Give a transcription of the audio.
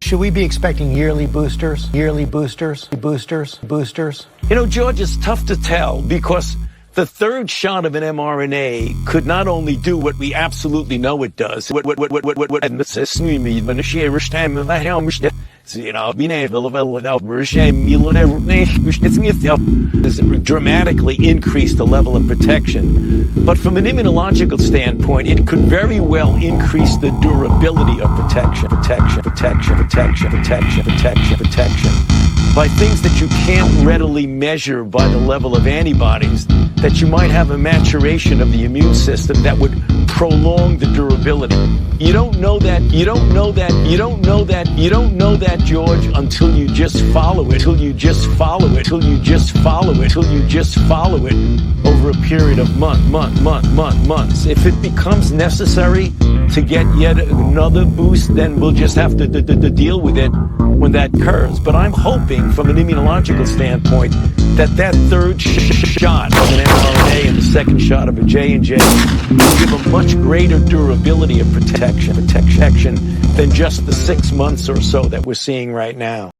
Should we be expecting yearly boosters? Yearly boosters? Boosters? Boosters? You know, George, it's tough to tell because the third shot of an mRNA could not only do what we absolutely know it does, dramatically increase the level of protection. But from an immunological standpoint, it could very well increase the durability of protection. By things that you can't readily measure by the level of antibodies, that you might have a maturation of the immune system that would prolong the durability. You don't know that, George, until you just follow it, over a period of months. If it becomes necessary to get yet another boost, then we'll just have to deal with it when that occurs. But I'm hoping, from an immunological standpoint, that third shot of an mRNA and the second shot of a J&J will give a much greater durability of protection than just the 6 months or so that we're seeing right now.